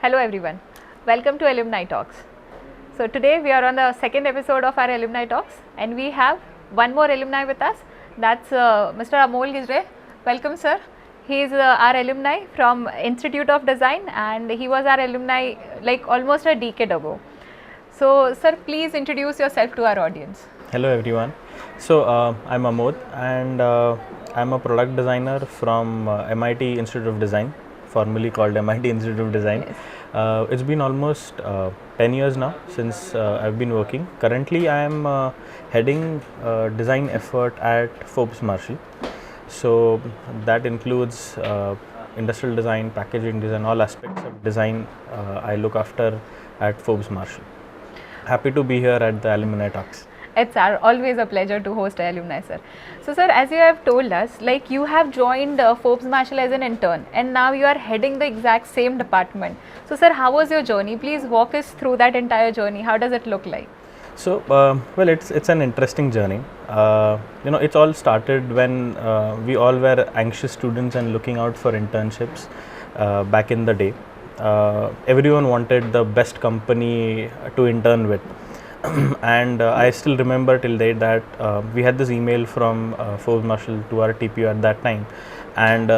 Hello everyone, welcome to Alumni Talks. So today we are on the second episode of our Alumni Talks and we have one more alumni with us, that's Mr. Amod Gijare. Welcome sir. He is our alumni from Institute of Design and he was our alumni like almost a decade ago. So sir, please introduce yourself to our audience. Hello everyone. So I'm Amod and I'm a product designer from MIT Institute of Design, formerly called MIT Institute of Design. Yes. It's been almost 10 years now since I've been working. Currently I am heading design effort at Forbes Marshall. So that includes industrial design, packaging design, all aspects of design I look after at Forbes Marshall. Happy to be here at the Alumni Talks. It's always a pleasure to host alumni sir. So sir, as you have told us, like you have joined Forbes Marshall as an intern and now you are heading the exact same department. So sir, how was your journey? Please walk us through that entire journey. How does it look like? So, well, it's an interesting journey. It all started when we all were anxious students and looking out for internships back in the day. Everyone wanted the best company to intern with. And I still remember till date that we had this email from Forbes Marshall to our TPU at that time, and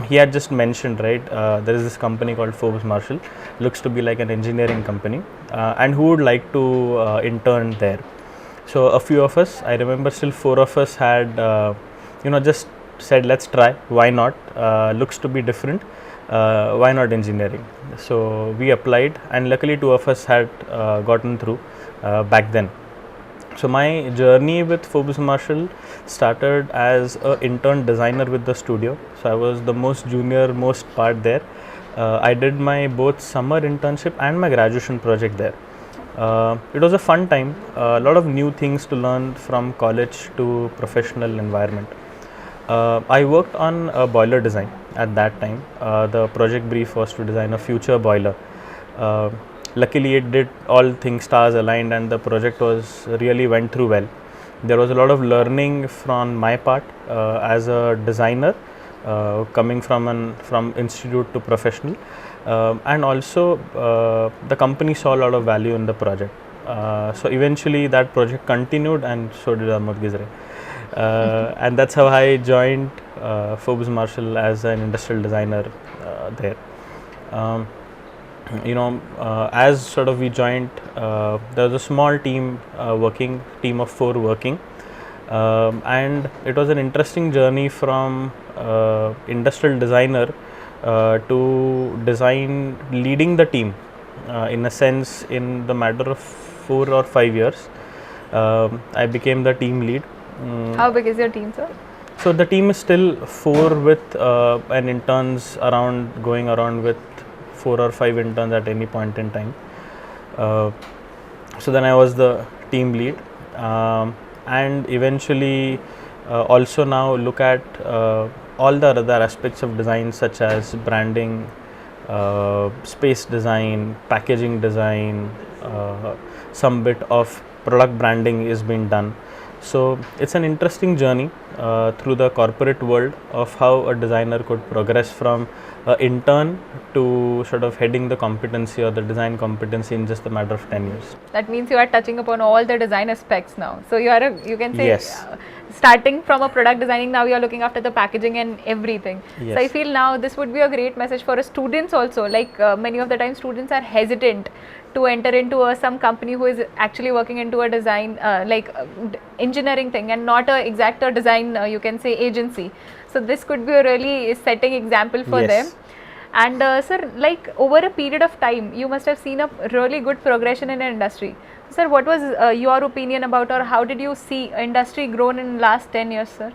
he had just mentioned, right, there is this company called Forbes Marshall, looks to be like an engineering company, and who would like to intern there. So a few of us, I remember still 4 of us had just said let's try, why not, looks to be different, why not engineering. So we applied and luckily 2 of us had gotten through back then. So my journey with Forbes Marshall started as an intern designer with the studio. So I was the most junior most part there. I did my both summer internship and my graduation project there. It was a fun time, a lot of new things to learn from college to professional environment. I worked on a boiler design at that time. The project brief was to design a future boiler. Luckily it did all things stars aligned and the project really went through well. There was a lot of learning from my part as a designer, coming from institute to professional, and also the company saw a lot of value in the project. So eventually that project continued and so did Amod Gijare. And that's how I joined Forbes Marshall as an industrial designer there. As sort of we joined, there was a small team team of 4 working, and it was an interesting journey from industrial designer to design leading the team in a sense. In the matter of 4 or 5 years, I became the team lead. How big is your team, sir? So the team is still 4 with an interns going around with 4 or 5 interns at any point in time. So then I was the team lead, and eventually also now look at all the other aspects of design such as branding, space design, packaging design, some bit of product branding is being done. So it's an interesting journey through the corporate world of how a designer could progress from intern to sort of heading the competency or the design competency in just a matter of 10 years. That means you are touching upon all the design aspects now. So you can say, yes, starting from a product designing, now you are looking after the packaging and everything. Yes. So I feel now this would be a great message for students also. Like many of the time students are hesitant to enter into some company who is actually working into a design engineering thing and not a exact design you can say agency. So this could be a really setting example for them. And sir, like over a period of time you must have seen a really good progression in an industry. Sir, what was your opinion about, or how did you see industry grown in last 10 years, sir?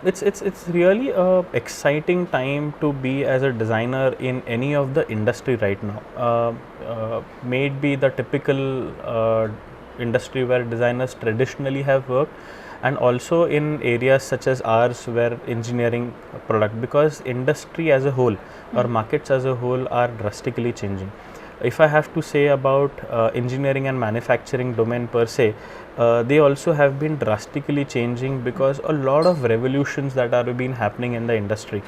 It's really a exciting time to be as a designer in any of the industry right now. May it be the typical industry where designers traditionally have worked, and also in areas such as ours where engineering product, because industry as a whole or markets as a whole are drastically changing. If I have to say about engineering and manufacturing domain per se, they also have been drastically changing because a lot of revolutions that are been happening in the industry.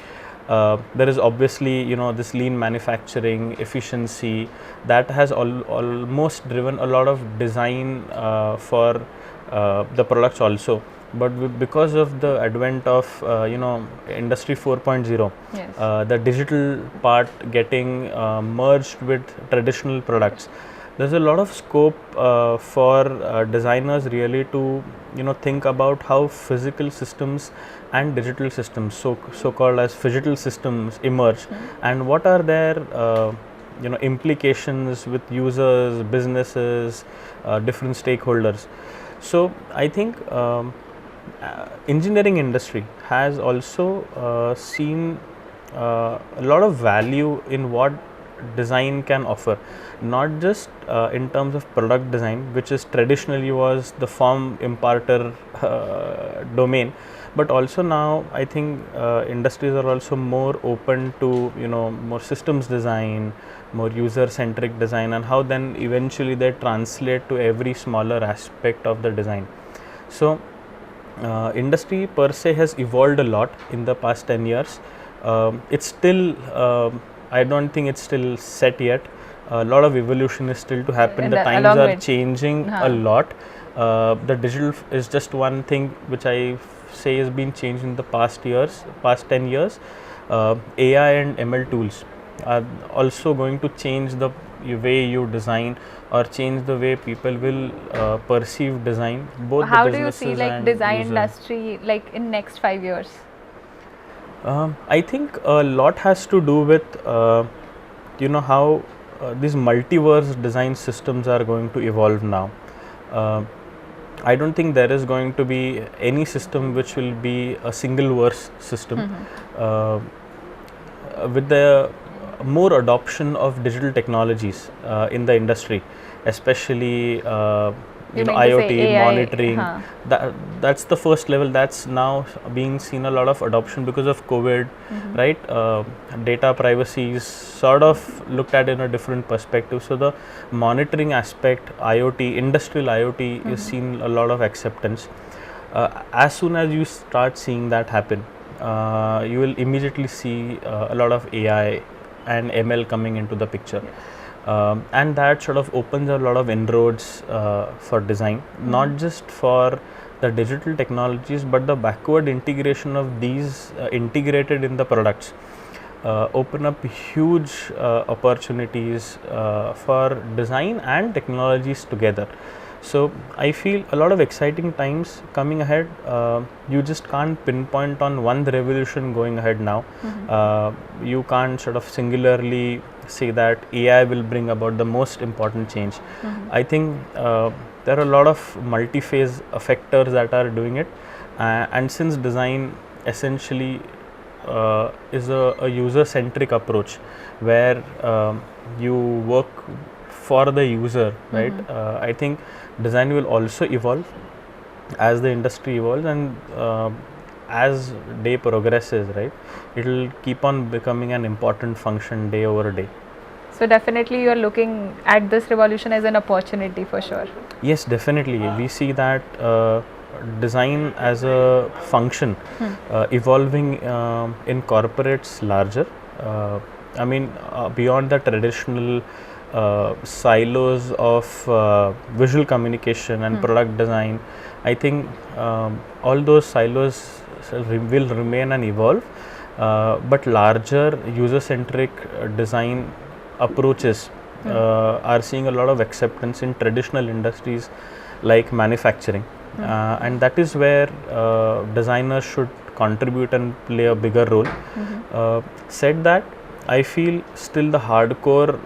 There is obviously, you know, this lean manufacturing efficiency that has almost driven a lot of design for the products also. But because of the advent of you know, industry 4.0, Yes. the digital part getting merged with traditional products, there's a lot of scope for designers really to, you know, think about how physical systems and digital systems, so called as phygital systems, emerge, and what are their you know, implications with users, businesses, different stakeholders. So I think engineering industry has also seen a lot of value in what design can offer, not just in terms of product design, which is traditionally was the form imparter domain, but also now I think industries are also more open to, you know, more systems design, more user centric design, and how then eventually they translate to every smaller aspect of the design. So industry per se has evolved a lot in the past 10 years. It's still, I don't think it's still set yet. A lot of evolution is still to happen. The times are changing a lot. The digital is just one thing which I say has been changed in the past 10 years. AI and ML tools are also going to change the way you design or change the way people will perceive design. Both how the do you businesses see like and design user. industry like in next 5 years? I think a lot has to do with you know, how these multiverse design systems are going to evolve now. I don't think there is going to be any system which will be a single verse system. With the more adoption of digital technologies in the industry, especially you know, IoT monitoring, that's the first level that's now being seen a lot of adoption because of COVID, right? Data privacy is sort of looked at in a different perspective. So the monitoring aspect, IoT, industrial IoT is seen a lot of acceptance. As soon as you start seeing that happen, you will immediately see a lot of AI and ML coming into the picture. And that sort of opens a lot of inroads for design, not just for the digital technologies, but the backward integration of these integrated in the products open up huge opportunities for design and technologies together. So I feel a lot of exciting times coming ahead. You just can't pinpoint on one revolution going ahead now. You can't sort of singularly say that AI will bring about the most important change. I think there are a lot of multi-phase effectors that are doing it, and since design essentially is a user-centric approach where you work for the user, right? I think design will also evolve as the industry evolves, and as day progresses, right? It will keep on becoming an important function day over day. So definitely you are looking at this revolution as an opportunity for sure. Yes, definitely. We see that design as a function evolving in corporates larger. I mean, beyond the traditional silos of visual communication and product design, I think all those silos will remain and evolve, but larger user-centric design approaches are seeing a lot of acceptance in traditional industries like manufacturing, and that is where designers should contribute and play a bigger role. Said that, I feel still the hardcore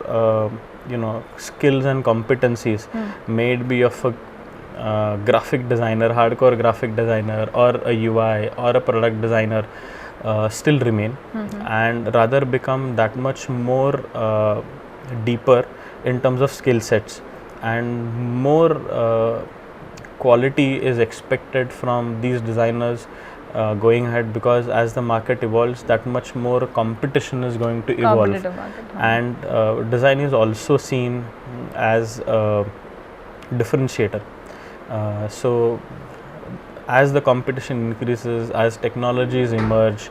skills and competencies may be of a graphic designer, hardcore graphic designer, or a UI or a product designer still remain, and rather become that much more deeper in terms of skill sets, and more quality is expected from these designers going ahead, because as the market evolves, that much more competition is going to evolve, and design is also seen as a differentiator. So as the competition increases, as technologies emerge,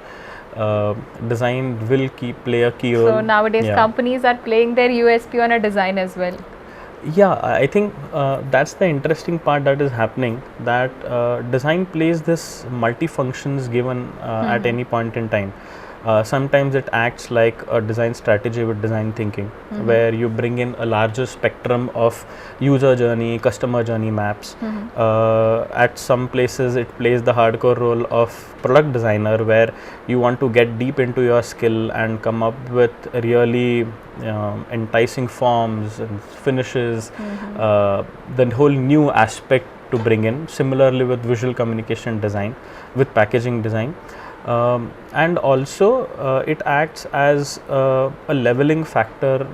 design will play a key role. So nowadays Yeah. companies are playing their USP on a design as well. Yeah, I think that's the interesting part that is happening, that design plays this multi-functions given at any point in time. Sometimes it acts like a design strategy with design thinking, where you bring in a larger spectrum of user journey, customer journey maps. At some places it plays the hardcore role of product designer, where you want to get deep into your skill and come up with really enticing forms and finishes, the whole new aspect to bring in. Similarly with visual communication design, with packaging design. And also it acts as a leveling factor,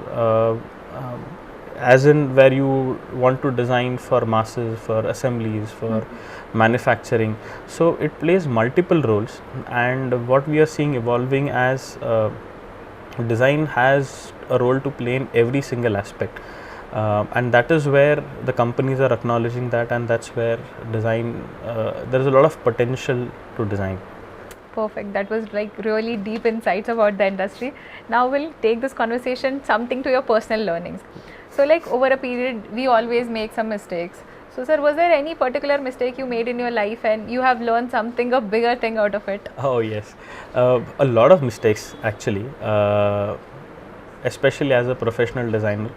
as in where you want to design for masses, for assemblies, for manufacturing. So it plays multiple roles, and what we are seeing evolving as design has a role to play in every single aspect. And that is where the companies are acknowledging that, and that's where design, there is a lot of potential to design. Perfect. That was like really deep insights about the industry. Now we'll take this conversation something to your personal learnings. So like over a period, we always make some mistakes. So sir, was there any particular mistake you made in your life and you have learned something, a bigger thing out of it? Oh yes, a lot of mistakes actually, especially as a professional designer.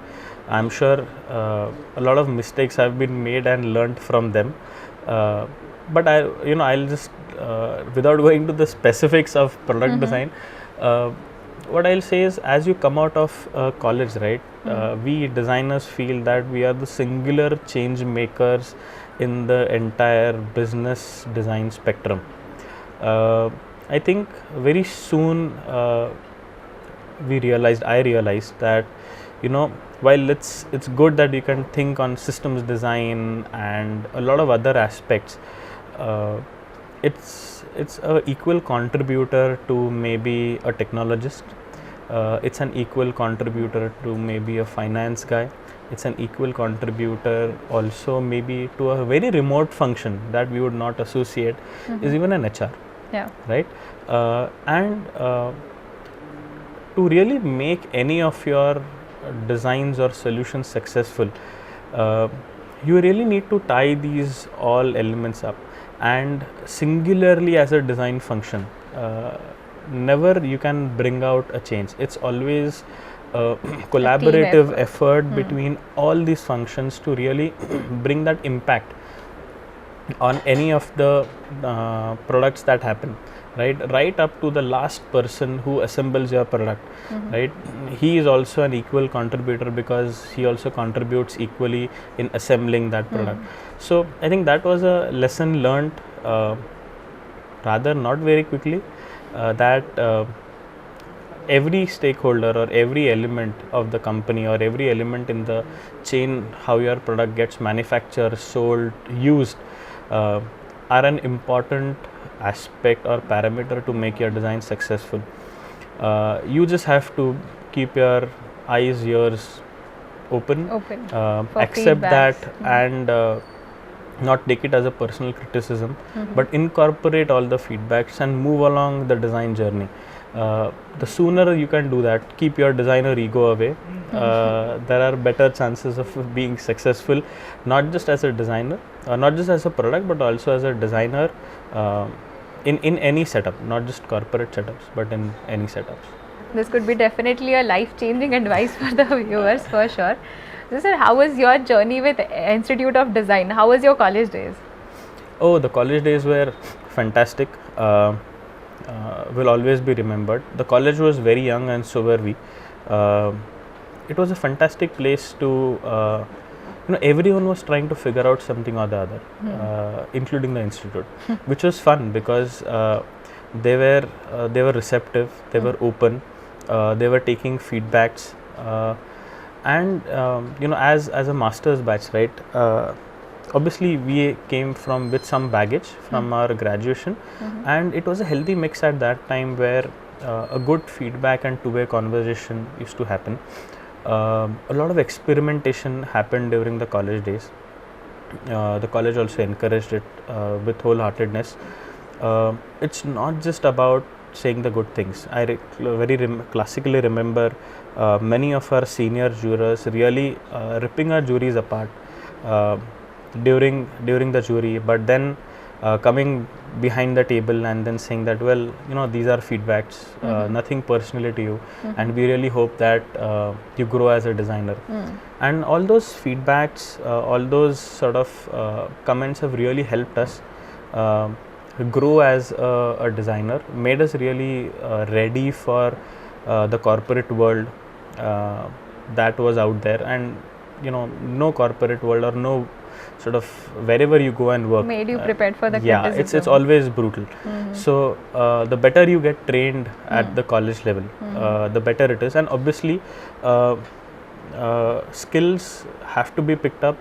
I'm sure a lot of mistakes have been made and learned from them. But I'll just, without going to the specifics of product design, what I'll say is, as you come out of college, right, we designers feel that we are the singular change makers in the entire business design spectrum. I think very soon I realized that, while it's good that you can think on systems design and a lot of other aspects, it's a equal contributor to maybe a technologist. It's an equal contributor to maybe a finance guy. It's an equal contributor also maybe to a very remote function that we would not associate, is even an HR. Yeah. Right? And to really make any of your designs or solutions successful, you really need to tie these all elements up, and singularly as a design function, never you can bring out a change. It's always a collaborative effort between all these functions to really bring that impact on any of the products that happen, right up to the last person who assembles your product, right? He is also an equal contributor because he also contributes equally in assembling that product. So I think that was a lesson learned, rather not very quickly, that every stakeholder or every element of the company or every element in the chain, how your product gets manufactured, sold, used, are an important aspect or parameter to make your design successful. You just have to keep your eyes, ears open, accept that, and not take it as a personal criticism, but incorporate all the feedbacks and move along the design journey. The sooner you can do that, keep your designer ego away, there are better chances of being successful, not just as a designer, not just as a product, but also as a designer in any setup, not just corporate setups, but in any setups. This could be definitely a life-changing advice for the viewers, for sure. So, sir, how was your journey with Institute of Design? How was your college days? Oh, the college days were fantastic. Will always be remembered. The college was very young and so were we. It was a fantastic place to, everyone was trying to figure out something or the other, including the institute, which was fun because they were receptive, they were open, they were taking feedbacks, and as a master's batch, right? Obviously we came with some baggage from our graduation, and it was a healthy mix at that time where a good feedback and two-way conversation used to happen. A lot of experimentation happened during the college days. The college also encouraged it with wholeheartedness. It's not just about saying the good things. I classically remember many of our senior jurors really ripping our juries apart during the jury, but then coming behind the table and then saying that, well, these are feedbacks, nothing personally to you, and we really hope that you grow as a designer. And all those feedbacks, all those sort of comments have really helped us grow as a designer, made us really ready for the corporate world that was out there. And no corporate world or no sort of wherever you go and work made you prepared for the criticism. It's always brutal. So the better you get trained at the college level, the better it is. And obviously skills have to be picked up.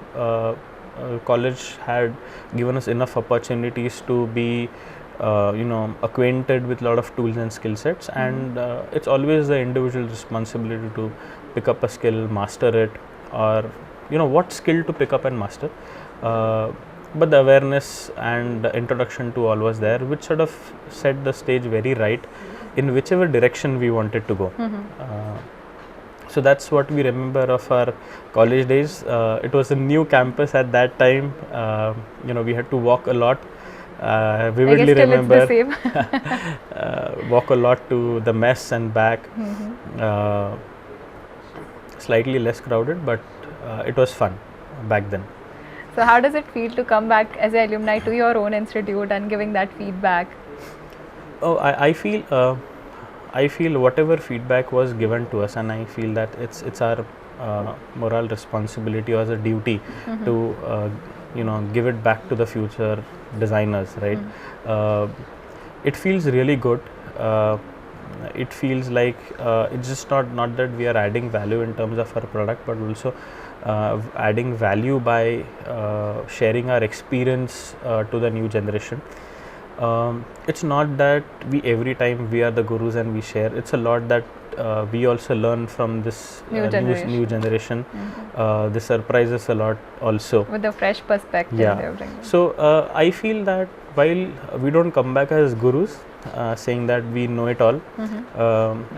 College had given us enough opportunities to be acquainted with a lot of tools and skill sets, and it's always the individual responsibility to pick up a skill, master it, or what skill to pick up and master. But the awareness and the introduction to all was there, which sort of set the stage very right in whichever direction we wanted to go. So that's what we remember of our college days. It was a new campus at that time. We had to walk a lot. Vividly remember walk a lot to the mess and back. Slightly less crowded, but it was fun back then. So how does it feel to come back as an alumni to your own institute and giving that feedback? Oh, I feel whatever feedback was given to us, and I feel that it's our moral responsibility or as a duty to give it back to the future designers, right? It feels really good. It feels like it's just not that we are adding value in terms of our product, but also adding value by sharing our experience to the new generation. It's not that every time we are the gurus and we share. It's a lot that we also learn from this new generation. This surprises a lot also. With a fresh perspective. Yeah. So I feel that while we don't come back as gurus, saying that we know it all,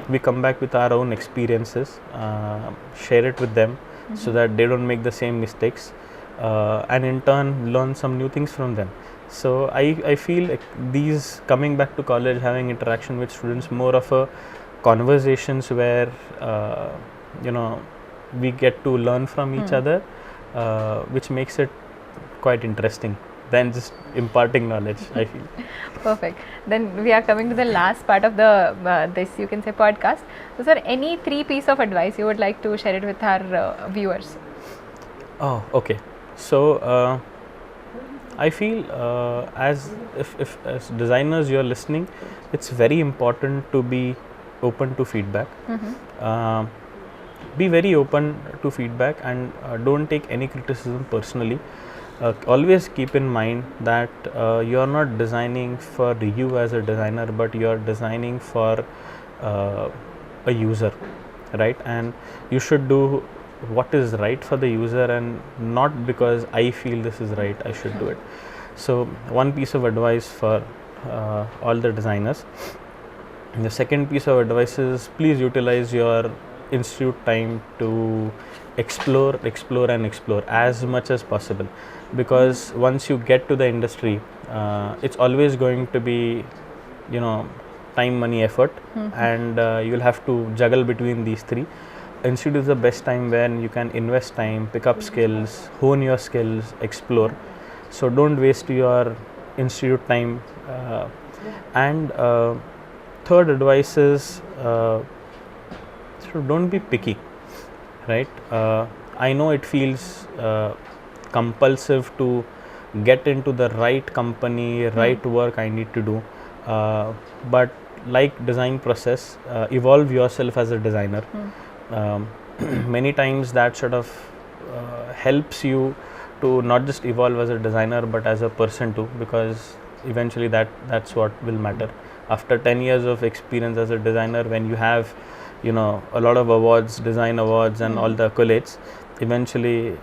we come back with our own experiences, share it with them so that they don't make the same mistakes, and in turn learn some new things from them. So I feel like these coming back to college, having interaction with students, more of a conversations where we get to learn from each other, which makes it quite interesting than just imparting knowledge, I feel. Perfect. Then we are coming to the last part of the this, you can say, podcast. So sir, any 3 pieces of advice you would like to share it with our viewers? Oh, okay. So I feel as designers you're listening, it's very important to be open to feedback. Be very open to feedback, and don't take any criticism personally. Always keep in mind that you're not designing for you as a designer, but you're designing for a user, right? And you should do what is right for the user, and not because I feel this is right, I should do it. So one piece of advice for all the designers. The second piece of advice is, please utilize your institute time to explore as much as possible, because once you get to the industry, it's always going to be time, money, effort, and you'll have to juggle between these three. Institute is the best time when you can invest time, pick up skills, hone your skills, explore. So don't waste your institute time. And third advice is, so don't be picky, right? I know it feels compulsive to get into the right company, right work I need to do, but like design process, evolve yourself as a designer. Many times that sort of helps you to not just evolve as a designer but as a person too, because eventually that's what will matter. After 10 years of experience as a designer, when you have a lot of awards, design awards and all the accolades, eventually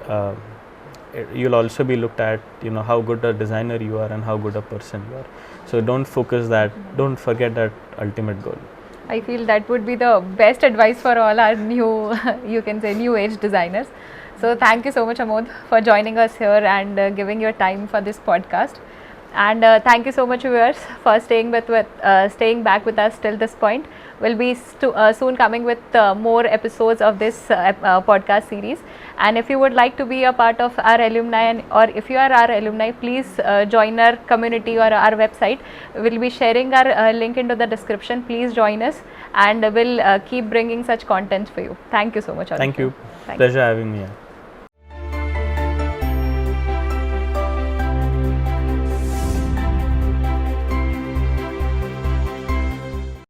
you'll also be looked at how good a designer you are and how good a person you are. So don't forget that ultimate goal. I feel that would be the best advice for all our new, you can say, new age designers. So thank you so much, Amod, for joining us here and giving your time for this podcast. And thank you so much, viewers, for staying back with us till this point. We'll be soon coming with more episodes of this podcast series. And if you would like to be a part of our alumni, or if you are our alumni, please join our community or our website. We'll be sharing our link into the description. Please join us, and we'll keep bringing such content for you. Thank you so much. Thank you. Pleasure having me here.